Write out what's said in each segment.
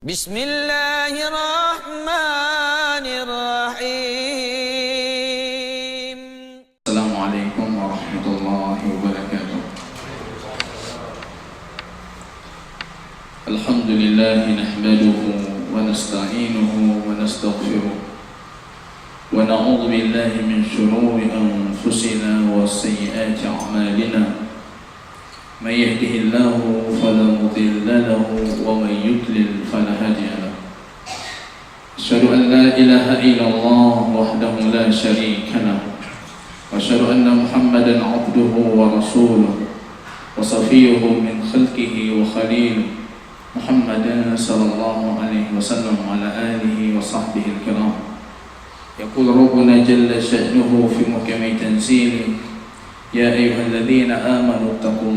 Bismillahirrahmanirrahim. Assalamualaikum warahmatullahi wabarakatuh. Alhamdulillah nahmaduhu wa nasta'inuhu wa nastaghfiruh wa na'udzu billahi min shururi anfusina wa sayyiati a'malina. من يهده الله فلا مضل له ومن يضلل فلا هادي له. أشهد أن لا إله إلا الله وحده لا شريك له وأشهد أن محمدا عبده ورسوله وصفيه من خلقه وخليله محمد صلى الله عليه وسلم وعلى آله وصحبه الكرام. يقول ربنا جل شأنه في محكم تنزيله: يا أيها الذين آمنوا اتقوا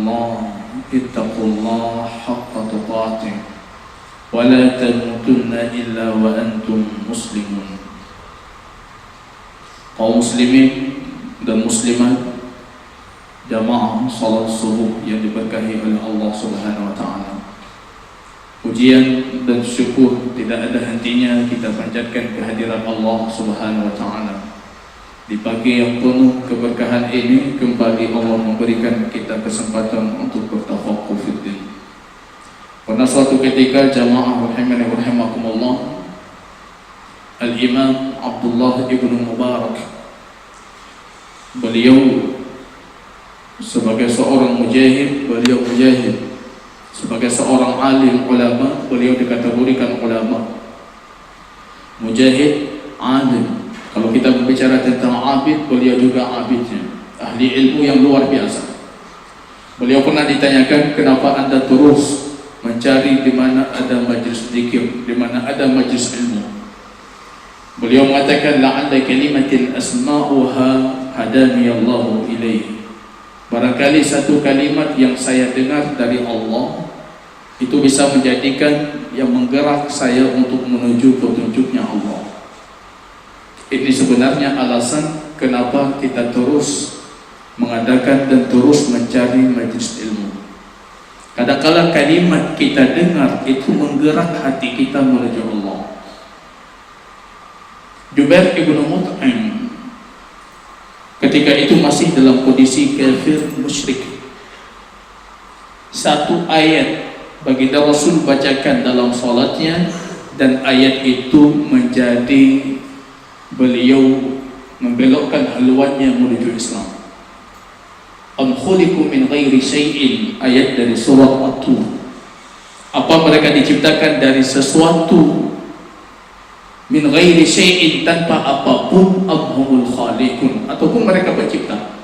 الله حق تقاته ولا تموتن إلا وأنتم مسلمون. Kaum muslimin dan muslimat, jamaah salat subuh yang diberkahi oleh Allah Subhanahu wa taala. Pujian dan syukur tidak ada hentinya kita panjatkan kehadiran Allah Subhanahu wa taala. Di pagi yang penuh keberkahan ini, kembali Allah memberikan kita kesempatan untuk bertafaqquh fiddin. Pada suatu ketika, jamaah rahimani wa rahimakumullah, Al-Imam Abdullah ibn Mubarak, beliau sebagai seorang mujahid, sebagai seorang alim ulama, beliau dikategorikan ulama. Mujahid, alim. Kalau kita berbicara tentang abid, beliau juga abidnya, ahli ilmu yang luar biasa. Beliau pernah ditanyakan, kenapa anda terus mencari di mana ada majlis zikir, di mana ada majlis ilmu? Beliau mengatakan, la'alla kalimatin asma'uha hadani Allahu ilaihi. Barangkali satu kalimat yang saya dengar dari Allah itu bisa menjadikan yang menggerak saya untuk menuju petunjuknya Allah. Ini sebenarnya alasan kenapa kita terus mengadakan dan terus mencari majlis ilmu. Kadang-kala kalimat kita dengar itu menggerak hati kita menuju Allah. Jubair ibn Mut'im ketika itu masih dalam kondisi kafir musyrik. Satu ayat baginda Rasul bacakan dalam salatnya, dan ayat itu menjadi beliau membelokkan haluannya menuju Islam. Am khuliqu min ghairi syai'in, ayat dari surah At-Tur. Apa mereka diciptakan dari sesuatu? Min ghairi syai'in, tanpa apapun. Am humul khaliqun, ataupun mereka pencipta.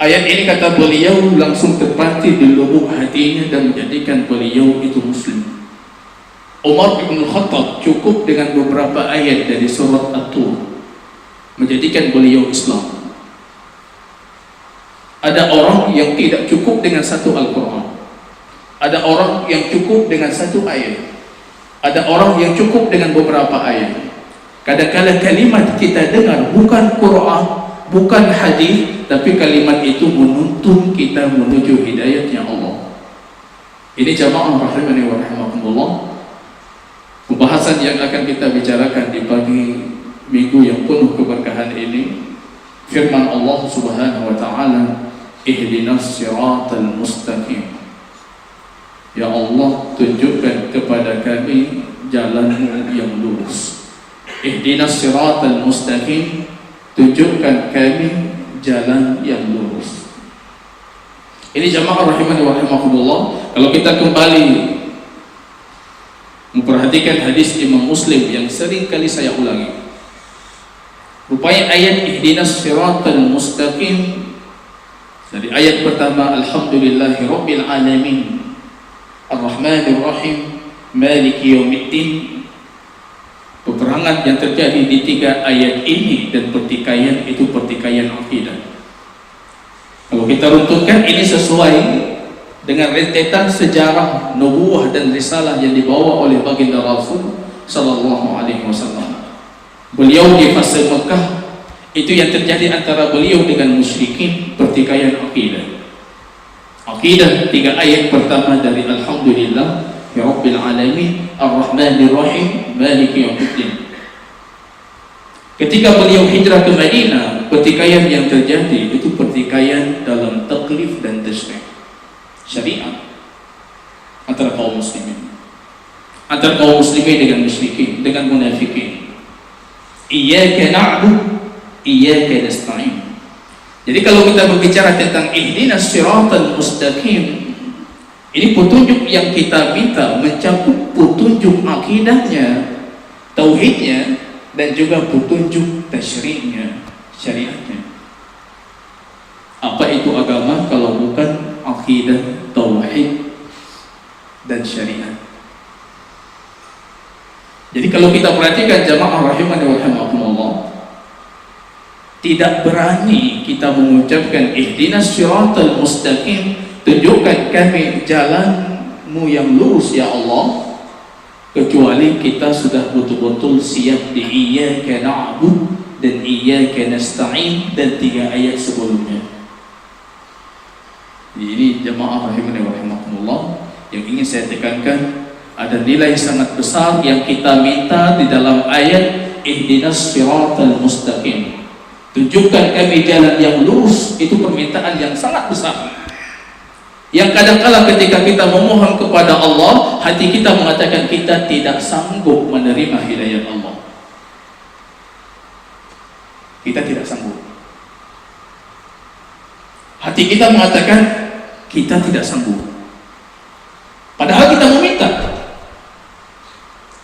Ayat ini, kata beliau, langsung terpatri di lubuk hatinya dan menjadikan beliau itu muslim. Umar bin Khattab cukup dengan beberapa ayat dari surat At-Tur menjadikan beliau Islam. Ada orang yang tidak cukup dengan satu Al-Quran, ada orang yang cukup dengan satu ayat, ada orang yang cukup dengan beberapa ayat. Kadang-kala kalimat kita dengar bukan Quran, bukan hadis, tapi kalimat itu menuntun kita menuju hidayatnya Allah. Ini jamaah rahimani wa rahimakumullah, pembahasan yang akan kita bicarakan di pagi minggu yang penuh keberkahan ini, firman Allah Subhanahu wa taala, ihdinas siratal mustaqim. Ya Allah, tunjukkan kepada kami jalan-Mu yang lurus. Ihdinas siratal mustaqim, tunjukkan kami jalan yang lurus. Ini jamaah rahimani wa rahimakumullah, kalau kita kembali memperhatikan hadis Imam Muslim yang sering kali saya ulangi, rupanya ayat ihdinas siratal mustaqim dari ayat pertama, alhamdulillahi rabbil alamin arrahmanir rahim maliki yaumiddin, peperangan yang terjadi di tiga ayat ini dan pertikaian itu pertikaian akidah. Kalau kita runtuhkan, ini sesuai dengan rentetan sejarah nubuwah dan risalah yang dibawa oleh baginda Rasul sallallahu alaihi wasallam. Beliau di fase Mekah, itu yang terjadi antara beliau dengan musyrikin, pertikaian akidah. Akidah, tiga ayat pertama dari Alhamdulillah Rabbil alamin ar-rahmanir rahim maliki yaumiddin. Ketika beliau hijrah ke Madinah, pertikaian yang terjadi itu pertikaian dalam taklif dan tasyrih syariat antara kaum muslimin, antara kaum muslimin dengan musyrikin, dengan munafikin. Iyyaka na'budu iyyaka nasta'in. Jadi kalau kita berbicara tentang ihdinas siratal mustaqim, ini petunjuk yang kita minta mencakup petunjuk akidahnya, tauhidnya, dan juga petunjuk tasyri'nya, syariatnya. Apa itu agama kalau bukan akidah, tauhid, dan syariat? Jadi kalau kita perhatikan jamaah rahimani wa rahimakumullah, tidak berani kita mengucapkan ihdinas siratal mustaqim, tunjukkan kami jalanmu yang lurus ya Allah, kecuali kita sudah betul-betul siap di iyyaka na'budu dan iyyaka nasta'in dan 3 ayat sebelumnya. Ini jamaah rahimani wa rahimakumullah yang ingin saya tekankan, ada nilai sangat besar yang kita minta di dalam ayat ihdinas siratal mustaqim, tunjukkan kami jalan yang lurus. Itu permintaan yang sangat besar, yang kadang-kala ketika kita memohon kepada Allah, hati kita mengatakan kita tidak sanggup menerima hidayah Allah. Kita tidak sanggup. Hati kita mengatakan kita tidak sanggup, padahal kita meminta.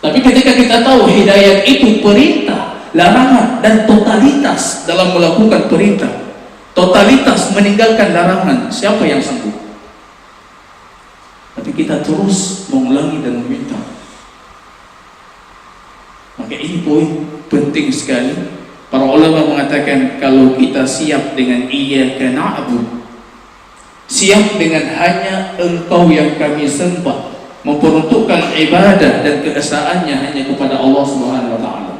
Tapi ketika kita tahu hidayah itu perintah, larangan, dan totalitas dalam melakukan perintah, totalitas meninggalkan larangan, siapa yang sanggup? Tapi kita terus mengulangi dan meminta. Maka ini poin penting sekali. Para ulama mengatakan kalau kita siap dengan iyyaka na'budu, siap dengan hanya Engkau yang kami sembah, memperuntukkan ibadah dan keesaannya hanya kepada Allah Subhanahu wa taala.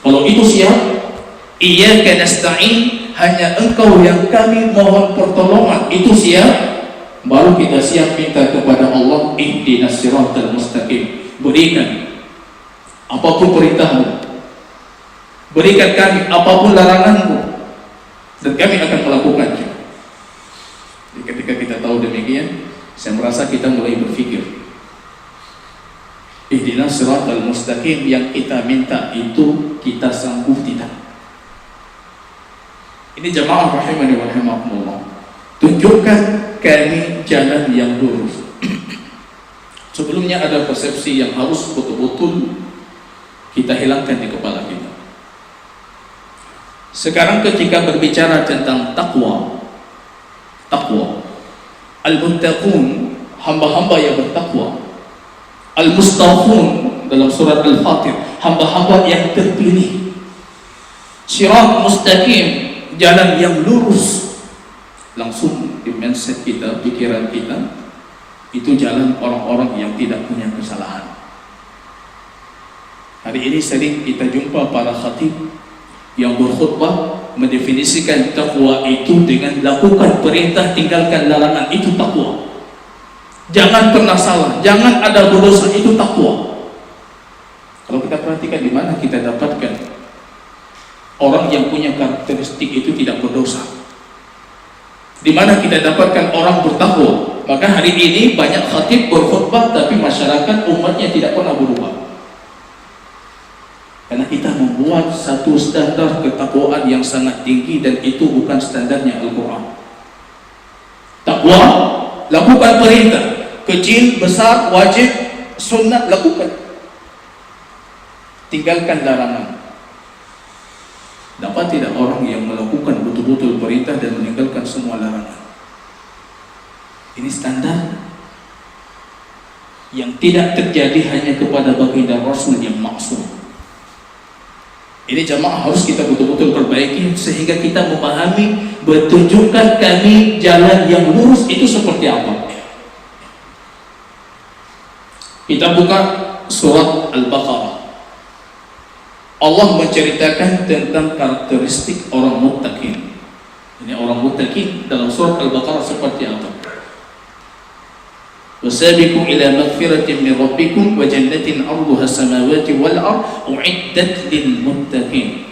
Kalau itu siap, iyyaka nasta'in, hanya Engkau yang kami mohon pertolongan, itu siap, baru kita siap minta kepada Allah ihdinas siratal mustaqim, berikan apapun perintahmu, berikan kami apapun laranganmu, dan kami akan melakukannya. Jadi ketika kita tahu demikian, saya merasa kita mulai berpikir, ihdinas siratal mustaqim yang kita minta itu kita sanggup tidak? Ini jamaah rahimani wa rahimakumullah, tunjukkan kami jalan yang lurus. Sebelumnya ada persepsi yang harus betul-betul kita hilangkan di kepala kita. Sekarang ketika berbicara tentang takwa, al-muttaqun, hamba-hamba yang bertakwa, al-mustafun dalam surat Al-Fatir, hamba-hamba yang terpilih, sirat mustaqim, jalan yang lurus, langsung di mindset kita, pikiran kita, itu jalan orang-orang yang tidak punya kesalahan. Hari ini sering kita jumpa para khatib yang berkhutbah mendefinisikan takwa itu dengan lakukan perintah, tinggalkan larangan, itu takwa. Jangan pernah salah, jangan ada berdosa, itu takwa. Kalau kita perhatikan di mana kita dapatkan orang yang punya karakteristik itu tidak berdosa, di mana kita dapatkan orang bertakwa. Maka hari ini banyak khatib berkhutbah tapi masyarakat umatnya tidak pernah berubah, karena kita membuat satu standar ketakwaan yang sangat tinggi, dan itu bukan standarnya Al-Quran. Takwa, lakukan perintah, kecil, besar, wajib, sunnah, lakukan. Tinggalkan larangan. Dapat tidak orang yang melakukan betul-betul perintah dan meninggalkan semua larangan? Ini standar yang tidak terjadi hanya kepada baginda Rasul yang maksum. Ini jamaah harus kita betul-betul perbaiki sehingga kita memahami, bertunjukkan kami jalan yang lurus itu seperti apa. Kita buka surat Al-Baqarah. Allah menceritakan tentang karakteristik orang muttaqin. Ini orang muttaqin dalam surat Al-Baqarah seperti apa? wasabiqu ila maghfiratin min rabbikum wa jannatin 'arduha as-samawati wal ard u'iddat lil muttaqin.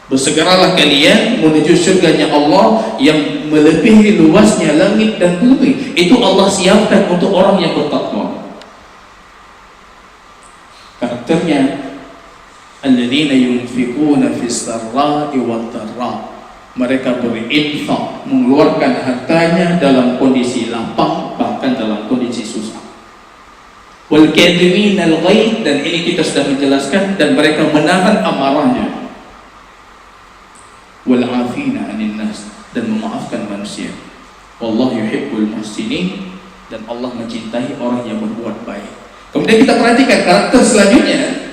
Bersegeralah kalian menuju syurganya Allah yang melebihi luasnya langit dan bumi. Itu Allah siapkan untuk orang yang bertakwa. Karakternya alladzina yunfiquna fis sarra'i wad dharra. Mereka berinfak, mengeluarkan hartanya dalam kondisi lapang, bahkan dalam kondisi susah. Wal kadhimina al-ghaidh, dan ini kita sudah menjelaskan, dan mereka menahan amarahnya. Wal 'afina 'anil nas, dan memaafkan manusia. Wallahu yuhibbul muhsinin, dan Allah mencintai orang yang berbuat baik. Kemudian kita perhatikan karakter selanjutnya.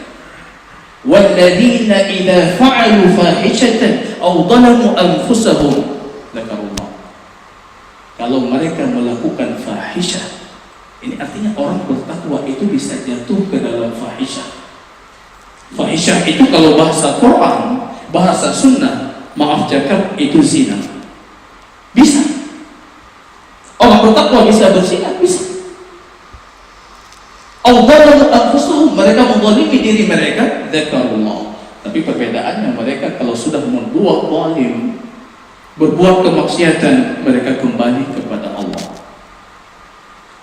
Walladzina idza fa'alu fahishatan aw dhalamu anfusahum dzakarullah. Kalau mereka melakukan fahisyah, ini artinya orang bertakwa itu bisa jatuh ke dalam fahisyah. Fahisyah itu kalau bahasa Quran, bahasa sunnah, maaf cakap, itu zina. Bisa. Orang bertakwa bisa berzina, bisa. Al-dhalamu anfusahum, mereka menzalimi diri mereka, dzakarullah. Tapi perbedaannya, mereka kalau sudah membuat zalim, berbuat kemaksiatan, mereka kembali kepada Allah.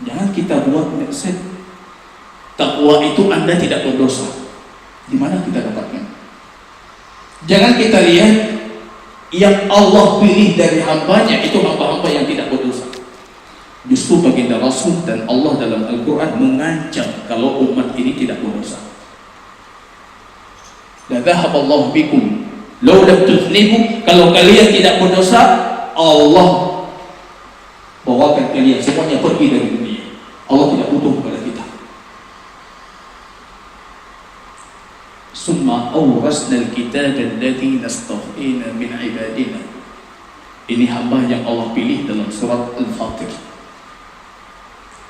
Jangan kita buat mindset takwa itu Anda tidak berdosa. Di mana kita dapatnya? Jangan kita lihat yang Allah pilih dari hambanya itu hamba-hamba yang tidak berdosa. Justru baginda Rasul dan Allah dalam Al-Quran mengancam kalau umat ini tidak berdosa. La dhahaballahu bikum law lam tuznibu, kalau kalian tidak berdosa, Allah bawakan kalian semuanya pergi dari dunia. Allah tidak butuh kepada kita. Summa awrasna al-kitab alladhi nastafina min ibadina. Ini hamba yang Allah pilih dalam surat Al-Fatir.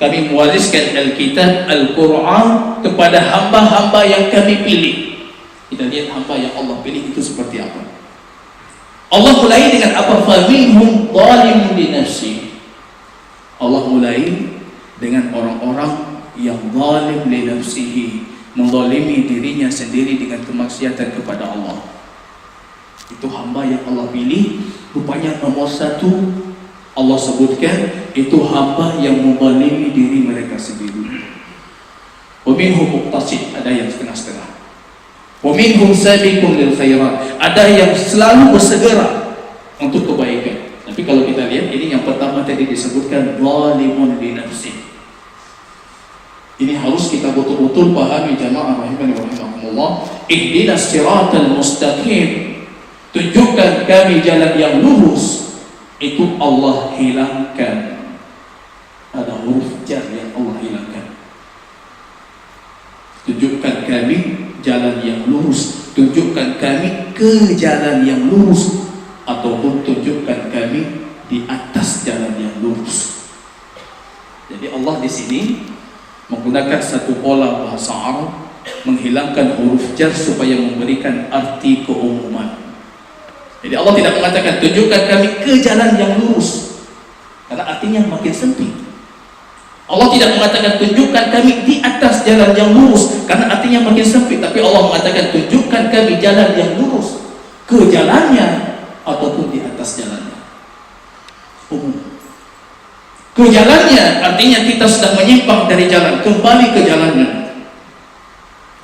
Kami mewariskan Alkitab, Al-Quran kepada hamba-hamba yang kami pilih. Kita lihat hamba yang Allah pilih itu seperti apa. Allah mulai dengan apa? Faminhum zalimun li nafsi. Allah mulai dengan orang-orang yang zalim li nafsihi, menzalimi dirinya sendiri dengan kemaksiatan kepada Allah. Itu hamba yang Allah pilih. Rupanya nomor satu Allah sebutkan itu hamba yang menzalimi diri mereka sendiri. Wa minhum muqtasid, ada yang setengah-setengah. Wa minhum sabiqun lil khairat, ada yang selalu bersegera untuk kebaikan. Tapi kalau kita lihat ini yang pertama tadi disebutkan zalimun li nafsi. Ini harus kita betul-betul pahami jamaah rahimani wa rahimakumullah. Ihdinas siratal mustaqim, tunjukkan kami jalan yang lurus. Itu Allah hilangkan, ada huruf jar yang Allah hilangkan. Tunjukkan kami jalan yang lurus, tunjukkan kami ke jalan yang lurus, ataupun tunjukkan kami di atas jalan yang lurus. Jadi Allah di sini menggunakan satu pola bahasa Arab, menghilangkan huruf jar supaya memberikan arti keumuman. Jadi Allah tidak mengatakan tunjukkan kami ke jalan yang lurus, karena artinya makin sempit. Allah tidak mengatakan tunjukkan kami di atas jalan yang lurus, karena artinya makin sempit. Tapi Allah mengatakan tunjukkan kami jalan yang lurus, ke jalannya ataupun di atas jalannya. Ke jalannya artinya kita sudah menyimpang dari jalan, kembali ke jalannya.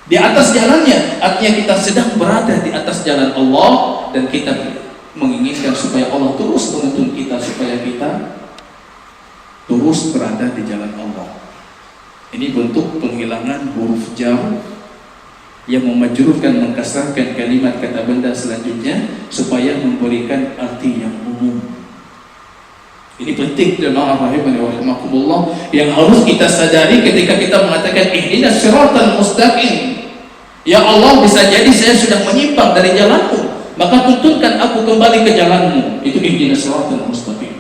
Di atas jalannya artinya kita sedang berada di atas jalan Allah, dan kita menginginkan supaya Allah terus menuntun kita supaya kita terus berada di jalan Allah. Ini bentuk penghilangan huruf jar yang memajrurkan, mengkasrahkan kalimat kata benda selanjutnya supaya memberikan arti yang umum. Ini penting jemaah rahimani wa rahimakumullah, yang harus kita sadari ketika kita mengatakan ihdinas siratal mustaqim. Ya Allah, bisa jadi saya sudah menyimpang dari jalanmu, maka tuntunkan aku kembali ke jalanmu. Itu ihdinas siratal mustaqim.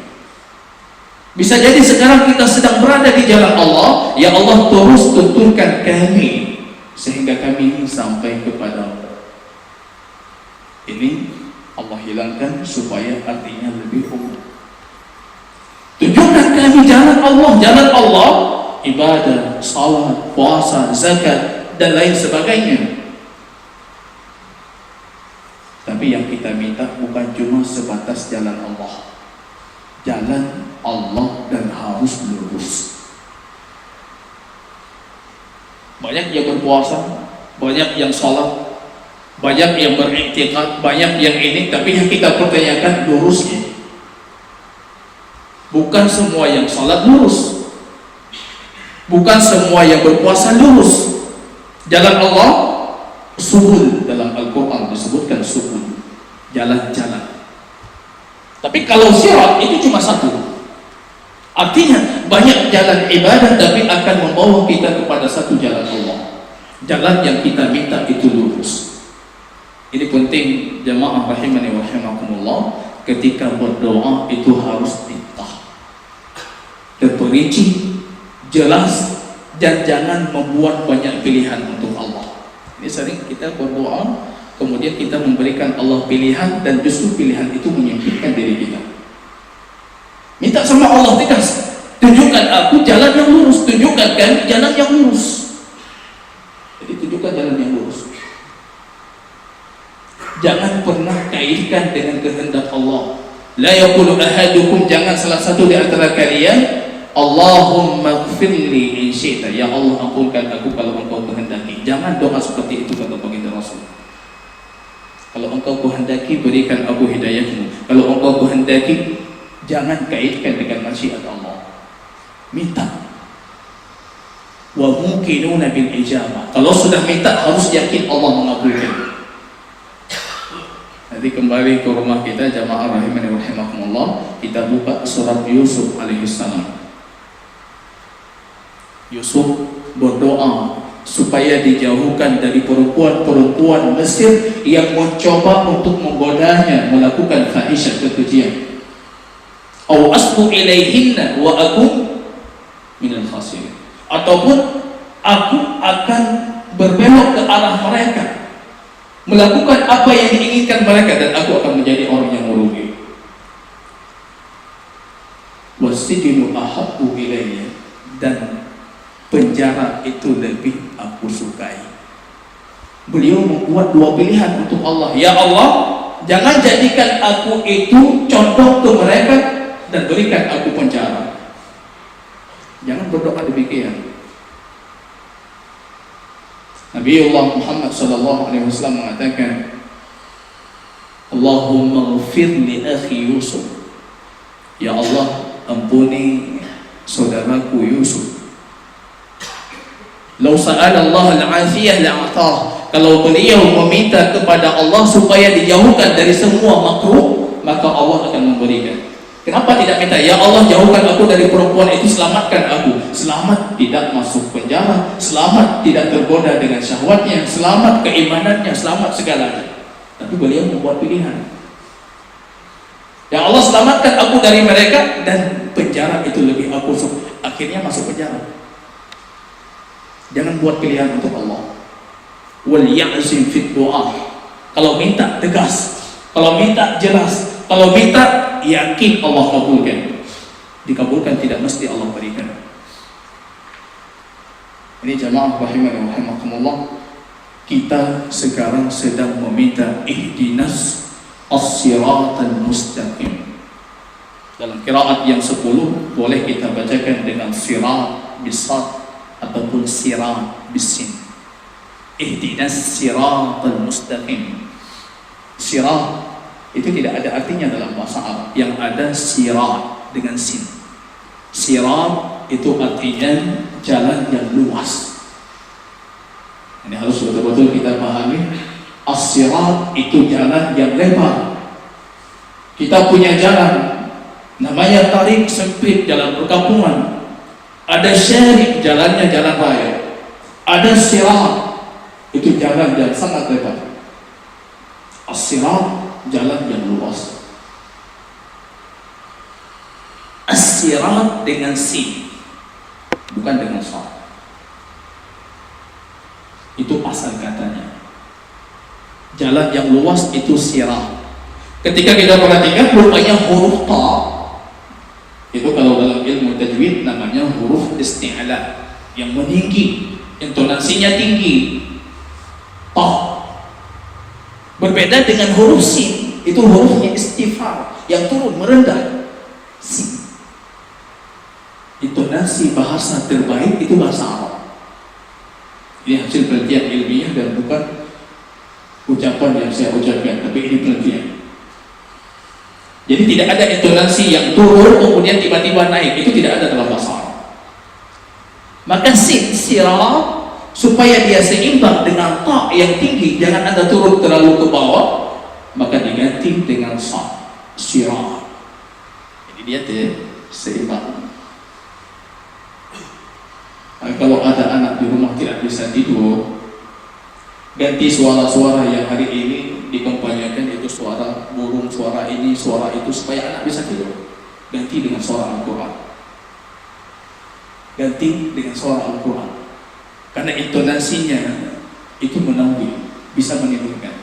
Bisa jadi sekarang kita sedang berada di jalan Allah, ya Allah terus tuntunkan kami sehingga kami sampai kepada. Ini Allah hilangkan supaya artinya lebih umum. Tunjukkan kami jalan Allah. Jalan Allah ibadah, salat, puasa, zakat dan lain sebagainya. Tapi yang kita minta bukan cuma sebatas jalan Allah. Jalan Allah dan harus lurus. Banyak yang berpuasa, banyak yang salat, banyak yang beriktikad, banyak yang ini, tapi yang kita pertanyakan lurusnya. Bukan semua yang salat lurus, bukan semua yang berpuasa lurus. Jalan Allah subul, dalam Al-Quran disebutkan subul, jalan-jalan. Tapi kalau sirat itu cuma satu. Artinya banyak jalan ibadah tapi akan membawa kita kepada satu jalan Allah. Jalan yang kita minta itu lurus. Ini penting jamaah rahimani wa rahimakumullah. Ketika berdoa itu harus minta terperinci, jelas, dan jangan membuat banyak pilihan untuk Allah. Ini sering kita berdoa, kemudian kita memberikan Allah pilihan, dan justru pilihan itu menyempitkan diri kita. Minta sama Allah tegas, tunjukkan aku jalan yang lurus, tunjukkan kami jalan yang lurus. Jadi tunjukkan jalan yang lurus. Jangan pernah kaitkan dengan kehendak Allah. La yaqulu ahadukum, jangan salah satu di antara kalian, Allahumma gfirli in syi'ta, ya Allah ampunkan aku kalau engkau kehendaki. Jangan doa seperti itu kata baginda Rasul. Kalau engkau kehendaki berikan aku hidayahmu. Kalau engkau kehendaki jangan kaitkan dengan masyiat Allah. Minta. Wa muqinuna bil ijabah. Kalau sudah minta harus yakin Allah mengabulkan. Nanti kembali ke rumah kita jamaah rahimani wa rahimakumullah, kita buka surat Yusuf alaihissalam. Yusuf berdoa supaya dijauhkan dari perempuan-perempuan Mesir yang mencoba untuk menggodanya melakukan fahisyah, kekejian. Aw asbu ilaihinna wa aku minal khasirin. Ataupun aku akan berbelok ke arah mereka, melakukan apa yang diinginkan mereka, dan aku akan menjadi orang yang merugi. Wasijinu ahabbu ilayya, dan penjara itu lebih aku sukai. Beliau membuat dua pilihan untuk Allah. Ya Allah, jangan jadikan aku itu condong ke mereka dan berikan aku penjara. Jangan berdoa demikian. Nabiullah Muhammad sallallahu alaihi wasallam mengatakan, Allahumma ighfir li akhi Yusuf. Ya Allah, ampuni saudaraku Yusuf. Lau sa'ala Allah al-afiyah la'atah. Kalau beliau meminta kepada Allah supaya dijauhkan dari semua makruh, maka Allah akan memberikan. Kenapa tidak minta, ya Allah jauhkan aku dari perempuan itu, selamatkan aku. Selamat tidak masuk penjara, selamat tidak tergoda dengan syahwatnya, selamat keimanannya, selamat segalanya. Tapi beliau membuat pilihan. Ya Allah selamatkan aku dari mereka, dan penjara itu lebih aku suka. Akhirnya masuk penjara. Jangan buat pilihan untuk Allah. Wal ya'zim fit du'a. Kalau minta tegas, kalau minta jelas, kalau minta yakin Allah kabulkan. Dikabulkan tidak mesti Allah berikan. Ini jamaah rahimani wa rahimakumullah, kita sekarang sedang meminta ihdinas as-siratal mustaqim. Dalam qiraat yang 10 boleh kita bacakan dengan sirat bisat ataupun sirat bisin. Ihdinas siratal mustaqim. Sirat itu tidak ada artinya dalam bahasa Arab. Yang ada sirat dengan sin. Sirat itu artinya jalan yang luas. Ini harus betul-betul kita pahami. As-sirat itu jalan yang lebar. Kita punya jalan namanya tarik sempit, jalan perkampungan. Ada syarik, jalannya jalan raya. Ada sirat, itu jalan yang sangat lebar. As-sirat, jalan yang luas. As-sirat dengan sin, bukan dengan sad. Itu asal katanya. Jalan yang luas itu sirat. Ketika kita perhatikan rupanya huruf ta, itu kalau dalam ilmu isti'la, yang meninggi, intonasinya tinggi. Ta. Berbeda dengan huruf sin, itu hurufnya istifham, yang turun merendah. Sin. Intonasi bahasa terbaik itu bahasa Arab. Ini hasil penelitian ilmiah dan bukan ucapan yang saya ucapkan, tapi ini penelitian. Jadi tidak ada intonasi yang turun kemudian tiba-tiba naik, itu tidak ada dalam bahasa Arab. Maka sin, sirah, supaya dia seimbang dengan ta yang tinggi, jangan ada turun terlalu ke bawah, maka diganti dengan sa, sirah. Jadi dia seimbang. Kalau ada anak di rumah tidak bisa tidur, ganti suara-suara yang hari ini dikampanyekan, itu suara burung, suara ini, suara itu, supaya anak bisa tidur. Ganti dengan suara Al-Quran. Ganti dengan suara Al-Quran. Karena intonasinya itu menaungi, bisa menidurkan.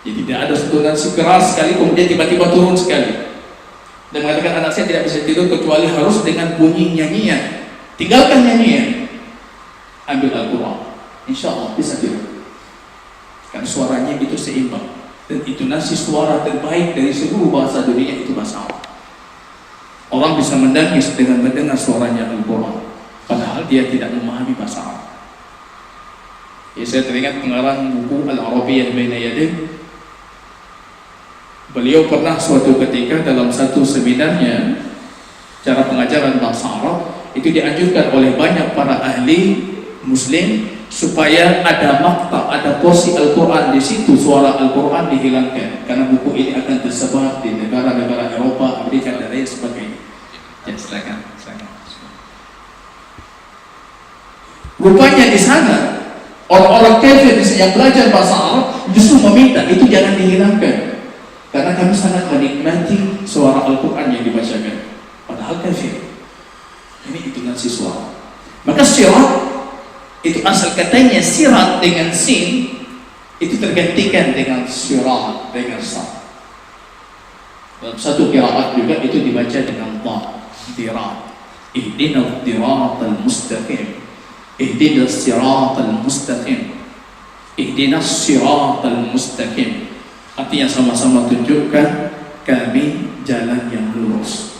Jadi tidak ada intonasi keras sekali kemudian tiba-tiba turun sekali. Dan mengatakan anak saya tidak bisa tidur kecuali harus dengan bunyi nyanyian. Tinggalkan nyanyian, ambil Al-Quran, insya Allah bisa tidur. Karena suaranya itu seimbang. Dan intonasi suara terbaik dari seluruh bahasa dunia itu bahasa Arab. Orang bisa menangis dengan mendengar suaranya Al-Quran, padahal dia tidak memahami bahasa Arab. Ya, saya teringat pengarang buku Al-Arabiyyah Baina Yadayk. Beliau pernah suatu ketika dalam satu seminarnya, cara pengajaran bahasa Arab, itu dianjurkan oleh banyak para ahli Muslim supaya ada makta, ada porsi Al-Quran di situ, suara Al-Quran dihilangkan, karena buku ini akan tersebar di negara-negara Eropa, Amerika dan lain sebagainya. Ya, silakan. Rupanya di sana orang-orang kafir yang belajar bahasa Arab justru meminta itu jangan dihilangkan, karena kami sangat menikmati suara Al-Quran yang dibacakan, padahal kafir. Ini intonasi suara. Maka sirat itu asal katanya sirat dengan sin itu tergantikan dengan sirat dengan sa. Dalam satu qiraat juga itu dibaca dengan ta, dirat. Ihdinas siratal mustaqim. Ihdinas siratal mustaqim. Ihdinas siratal mustaqim. Artinya sama-sama tunjukkan kami jalan yang lurus.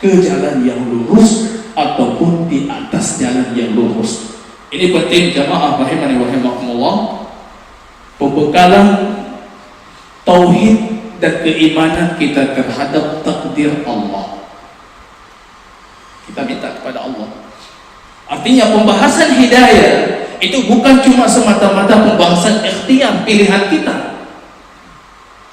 Ke jalan yang lurus ataupun di atas jalan yang lurus. Ini penting jamaah rahimani wa rahimakumullah. Pembekalan tauhid dan keimanan kita terhadap takdir Allah. Kita minta kepada Allah. Artinya pembahasan hidayah itu bukan cuma semata-mata pembahasan ikhtiar pilihan kita,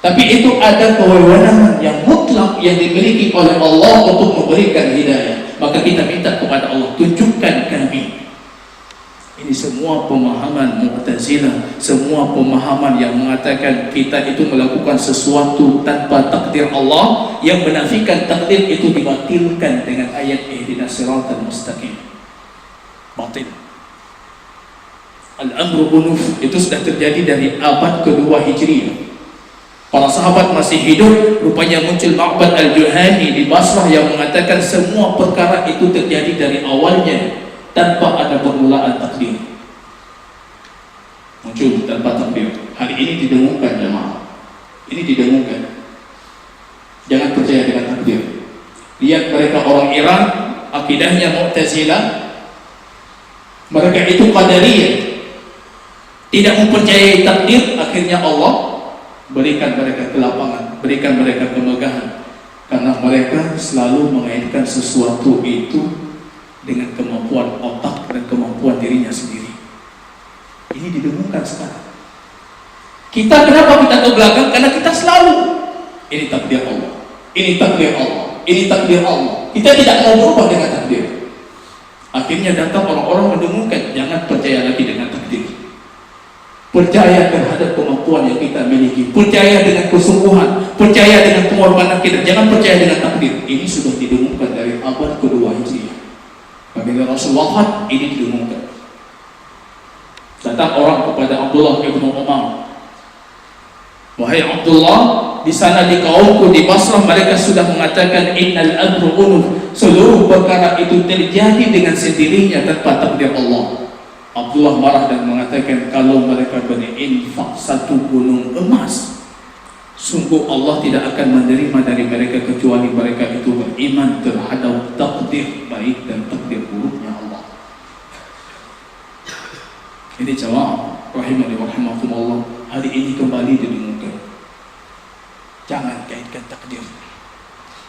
tapi itu ada kewenangan yang mutlak yang dimiliki oleh Allah untuk memberikan hidayah. Maka kita minta kepada Allah, tunjukkan kami. Ini semua pemahaman Mu'tazilah, semua pemahaman yang mengatakan kita itu melakukan sesuatu tanpa takdir Allah, yang menafikan takdir itu dibatilkan dengan ayat ihdinas siratal mustaqim. Batil. Al-amru unuf itu sudah terjadi dari abad kedua Hijriah. Para sahabat masih hidup, rupanya muncul Ma'bad Al-Juhani di Basrah yang mengatakan semua perkara itu terjadi dari awalnya tanpa ada permulaan takdir. Muncul tanpa takdir. Hari ini didengungkan jemaah. Ini didengungkan. Jangan percaya dengan takdir. Lihat mereka orang Iran, akidahnya Mu'tazilah. Mereka itu Qadariyah. Tidak mempercayai takdir, akhirnya Allah berikan mereka kelapangan, berikan mereka kemegahan, karena mereka selalu mengaitkan sesuatu itu dengan kemampuan otak dan kemampuan dirinya sendiri. Ini didengungkan sekarang. Kita kenapa kita ke belakang? Karena kita selalu ini takdir Allah, ini takdir Allah, ini takdir Allah. Kita tidak mau berubah dengan takdir. Akhirnya datang orang-orang mendengungkan, jangan percaya lagi dengan takdir. Percaya terhadap kemampuan yang kita miliki, percaya dengan kesungguhan, percaya dengan pengorbanan kita, jangan percaya dengan takdir. Ini sudah didengungkan dari abad kedua Hijriah. Apabila Rasulullah ini didengungkan. Datang orang kepada Abdullah bin Umar Wahai Abdullah, di sana di kaumku di Basrah mereka sudah mengatakan innal amru unuf, seluruh perkara itu terjadi dengan sendirinya tanpa takdir Allah. Abdullah marah dan mengatakan kalau mereka berinfak satu gunung emas, sungguh Allah tidak akan menerima dari mereka kecuali mereka itu beriman terhadap takdir baik dan takdir buruknya Allah. Ini jamaah rahimani wa rahimakumullah, hari ini kembali didengungkan. Jangan kaitkan takdir.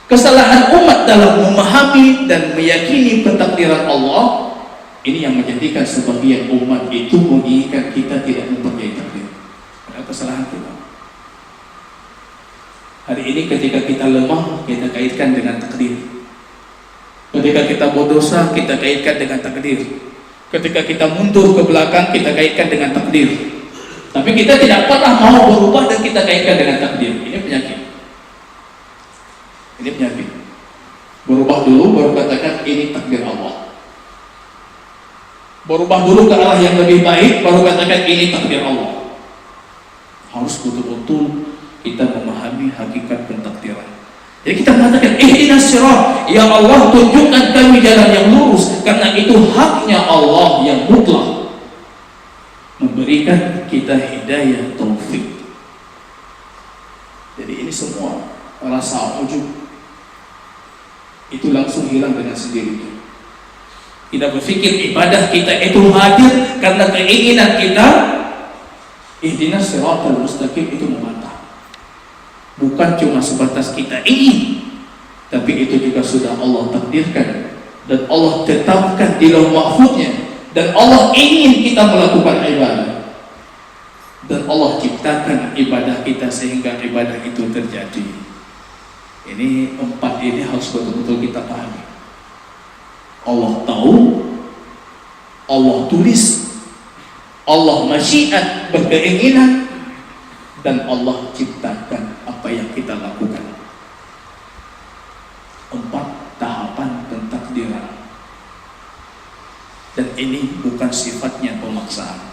Kesalahan umat dalam memahami dan meyakini pentakdiran Allah ini yang menjadikan sebagian umat itu menginginkan kita tidak mempercayai takdir. Ada kesalahan kita. Hari ini ketika kita lemah, kita kaitkan dengan takdir. Ketika kita berdosa, kita kaitkan dengan takdir. Ketika kita mundur ke belakang, kita kaitkan dengan takdir. Tapi kita tidak pernah mau berubah dan kita kaitkan dengan takdir. Ini penyakit. Ini penyakit. Berubah dulu baru katakan ini takdir Allah. Berubah dulu ke arah yang lebih baik baru katakan ini takdir Allah. Harus betul-betul kita memahami hakikat pentakdiran. Jadi kita mengatakan ihdinas sirat, ya Allah tunjukkan kami jalan yang lurus, karena itu haknya Allah yang mutlak memberikan kita hidayah taufik. Jadi ini semua rasa ujub itu langsung hilang dengan sendirinya. Kita berpikir ibadah kita itu hadir karena keinginan kita. Ihdinas siratal mustaqim itu membantah. Bukan cuma sebatas kita ingin, tapi itu juga sudah Allah takdirkan dan Allah tetapkan di lauh mahfuznya, dan Allah ingin kita melakukan ibadah, dan Allah ciptakan ibadah kita sehingga ibadah itu terjadi. Ini empat ini harus betul-betul kita pahami. Allah tahu, Allah tulis, Allah masyiat berkeinginan, dan Allah ciptakan apa yang kita lakukan. Empat tahapan pentakdiran. Dan ini bukan sifatnya pemaksaan.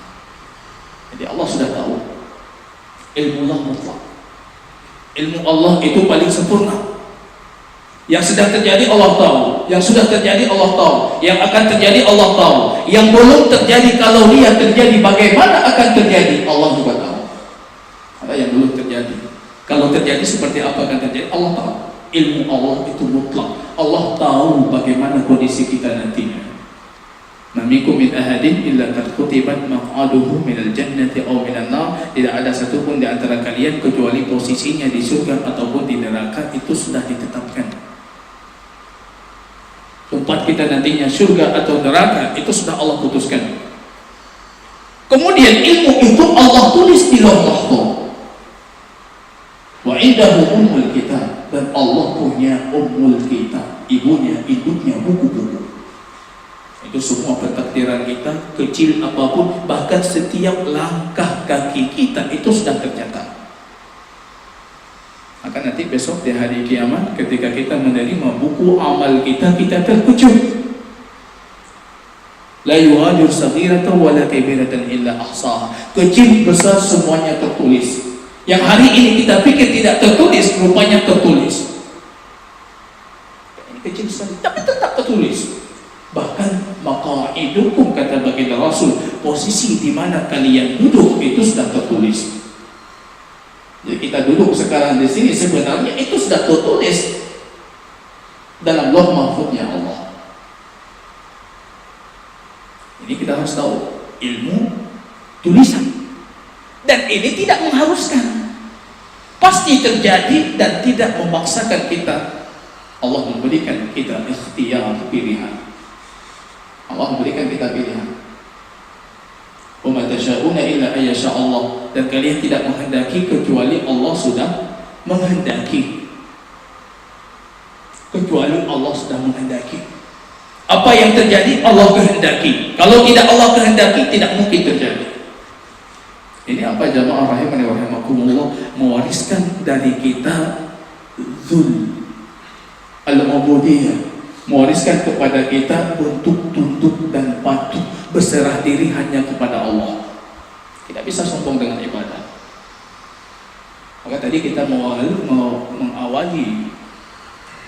Jadi Allah sudah tahu. Ilmu Allah mutlak. Ilmu Allah itu paling sempurna. Yang sedang terjadi Allah tahu, yang sudah terjadi Allah tahu, yang akan terjadi Allah tahu, yang belum terjadi kalau dia terjadi bagaimana akan terjadi Allah juga tahu. Ada yang belum terjadi. Kalau terjadi seperti apa akan terjadi Allah tahu. Ilmu Allah itu mutlak. Allah tahu bagaimana kondisi kita nantinya. Mamikum min ahadin illa qad kutibat maq'aduhu minal jannati aw minan nar. Tidak ada satupun di antara kalian kecuali posisinya di surga ataupun di neraka itu sudah ditetapkan. Tempat kita nantinya surga atau neraka itu sudah Allah putuskan. Kemudian ilmu itu Allah tulis di lauh mahfuz. Wa indahu ummul kitab, dan Allah punya ummul kitab, ibunya, induknya buku-buku. Itu semua pentakdiran kita, kecil apapun, bahkan setiap langkah kaki kita itu sudah tercatat. Maka nanti besok di hari kiamat ketika kita menerima buku amal kita, kita terkejut. La yughadiru saghiratan wala kabiratan illa ahsaha. Kecil besar semuanya tertulis. Yang hari ini kita pikir tidak tertulis, rupanya tertulis. Ini kecil sekali, tapi tetap tertulis. Bahkan maqa'idukum, kata baginda Rasul, posisi di mana kalian duduk itu sudah tertulis. Jadi kita duduk sekarang di sini sebenarnya itu sudah tertulis dalam lauh mahfuznya Allah. Ini kita harus tahu ilmu tulisan, dan ini tidak mengharuskan, pasti terjadi dan tidak memaksakan kita. Allah memberikan kita ikhtiar, pilihan. Allah memberikan kita pilihan. Wa ma tasyauna illa ay yasha Allah, dan kalian tidak menghendaki kecuali Allah sudah menghendaki. Kecuali Allah sudah menghendaki. Apa yang terjadi Allah kehendaki. Kalau tidak Allah kehendaki tidak mungkin terjadi. Ini apa jamaah rahimani wa rahimakumullah, mewariskan dari kita zul al-ubudiyah, mewariskan kepada kita untuk tunduk dan patuh, berserah diri hanya kepada Allah. Tidak bisa sombong dengan ibadah. Maka tadi kita mau mengawali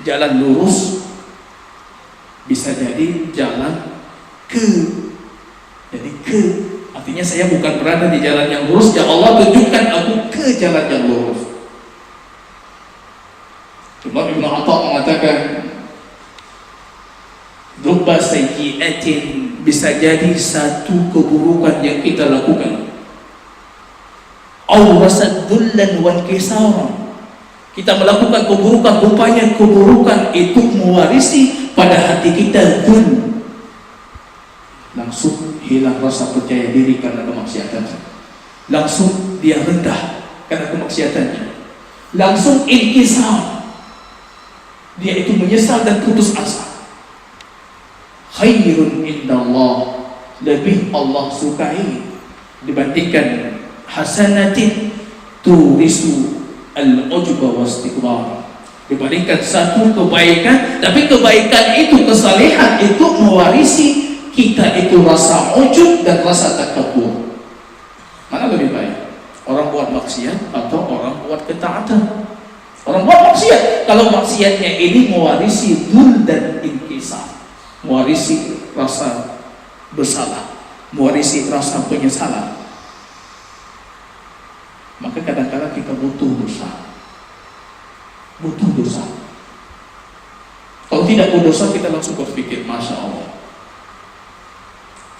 jalan lurus, bisa jadi jalan ke. Jadi ke, artinya saya bukan berada di jalan yang lurus, ya Allah tunjukkan aku ke jalan yang lurus. Imam Ibn Atta mengatakan, Rubba sayyi'atin, bisa jadi satu keburukan yang kita lakukan, awrasad dhullan wal kisaran, kita melakukan keburukan, rupanya keburukan itu mewarisi pada hati kita dhul, langsung hilang rasa percaya diri karena kemaksiatan, langsung dia rendah karena kemaksiatannya, langsung inkisar, dia itu menyesal dan putus asa. Khairun indallah, lebih Allah sukai dibandingkan hasanatin turisu al-ujba wastikbar, dibandingkan satu kebaikan, tapi kebaikan itu, kesalehan itu mewarisi kita itu rasa ujub dan rasa takabur. Mana lebih baik? Orang buat maksiat atau orang buat ketaatan? Orang buat maksiat, kalau maksiatnya ini mewarisi dul dan inkisar, mewarisi rasa bersalah, mewarisi rasa penyesalan, maka kadang-kadang kita butuh dosa. Kalau tidak berdosa, kita langsung berpikir, Masya Allah,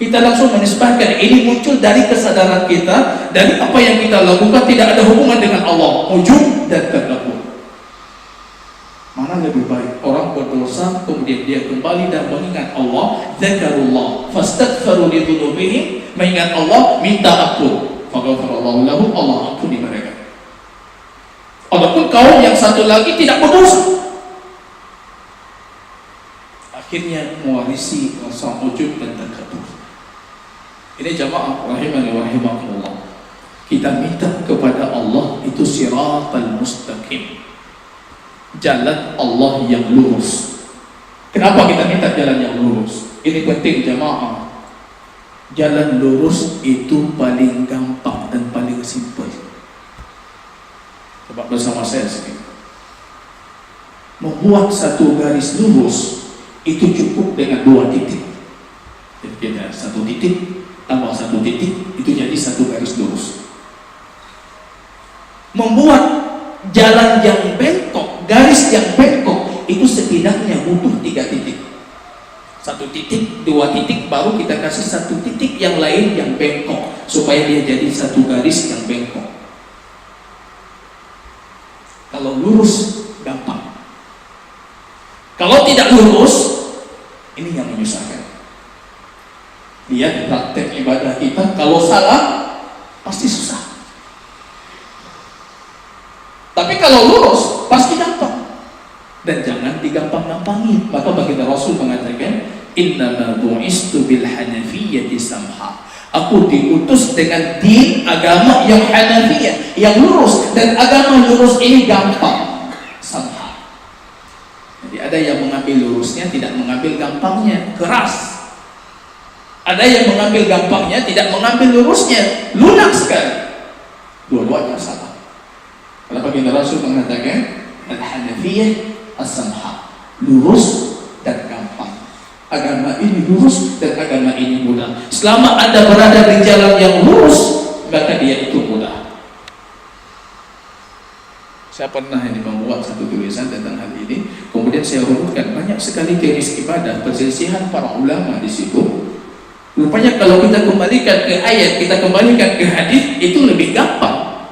kita langsung menisbahkan ini muncul dari kesadaran kita, dari apa yang kita lakukan tidak ada hubungan dengan Allah, ujub dan takabur. Mana lebih baik? Orang berdosa kemudian dia kembali dan mengingat Allah, zakarullah fastaghfaru li dzunubihim, mengingat Allah, minta ampun, faghfarallahu lahum, Allah ampuni mereka. Walaupun kaum yang satu lagi tidak berdosa, akhirnya mewarisi rasa ujub dan takabur. Ini jamaah rahimani wa rahimakumullah, kita minta kepada Allah itu siratal mustaqim, jalan Allah yang lurus. Kenapa kita minta jalan yang lurus? Ini penting jamaah. Jalan lurus itu paling gampang dan paling simpel. Coba bersama saya sedikit. Membuat satu garis lurus itu cukup dengan 2 titik. Jadi ada 1 titik tambah 1 titik, itu jadi satu garis lurus. Membuat jalan yang bengkok, garis yang bengkok, itu setidaknya butuh 3 titik. 1 titik, 2 titik, baru kita kasih 1 titik yang lain yang bengkok, supaya dia jadi satu garis yang bengkok. Kalau lurus, gampang. Kalau tidak lurus, ini yang menyusahkan. Lihat praktek ibadah kita, kalau salah, pasti susah. Tapi kalau lurus, pasti gampang. Dan jangan digampang-gampangin. Maka baginda Rasul mengatakan, innama bu'istu bil hanafiyyati samha, aku diutus dengan din, agama yang hanafiyah, yang lurus. Dan agama lurus ini gampang, samha. Jadi ada yang mengambil lurusnya, tidak mengambil gampangnya, keras. Ada yang mengambil gampangnya, tidak mengambil lurusnya, lunak sekali. Dua-duanya salah. Karena baginda Rasul mengatakan al-hanafiyah as-samha, lurus dan gampang. Agama ini lurus dan agama ini mudah. Selama Anda berada di jalan yang lurus, maka dia itu mudah. Saya pernah ini membuat satu tulisan tentang hal ini, kemudian saya urutkan banyak sekali jenis ibadah, perselisihan para ulama di situ. Rupanya kalau kita kembalikan ke ayat, kita kembalikan ke hadis, itu lebih gampang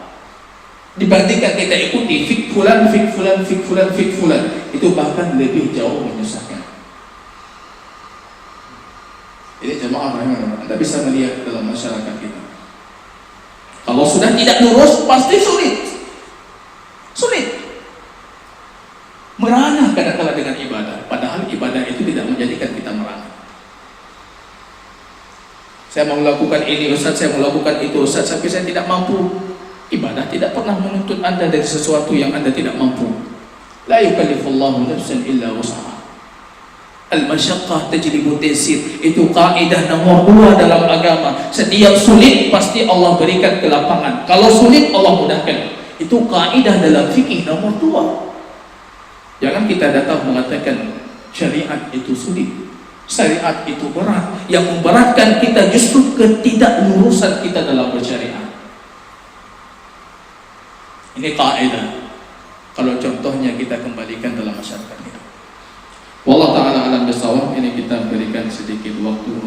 dibandingkan kita ikuti fik fulan, fik fulan, fik fulan, fik fulan. Itu bahkan lebih jauh menyusahkan. Ini jemaah rahimahullah, Anda bisa melihat dalam masyarakat kita, kalau sudah tidak lurus pasti sulit merana kadang-kala dengan ibadah, padahal ibadah itu tidak menjadikan kita merana. Saya mau melakukan ini Ustaz, saya melakukan itu Ustaz, tapi saya tidak mampu. Ibadah tidak pernah menuntut Anda dari sesuatu yang Anda tidak mampu. La yukallifullahu nafsan illa wus'aha. Al-masyaqqah tajlibu taysir. Itu kaidah nomor 2 dalam agama. Setiap sulit pasti Allah berikan kelapangan. Kalau sulit Allah mudahkan. Itu kaidah dalam fikih nomor 2. Jangan kita datang mengatakan syariat itu sulit, syariat itu berat. Yang memberatkan kita justru ketidaklurusan kita dalam bersyariat. Ini kaidah. Kalau contohnya kita kembalikan dalam masyarakat kita. Wallahu ta'ala alam bisawab. Ini kita berikan sedikit waktu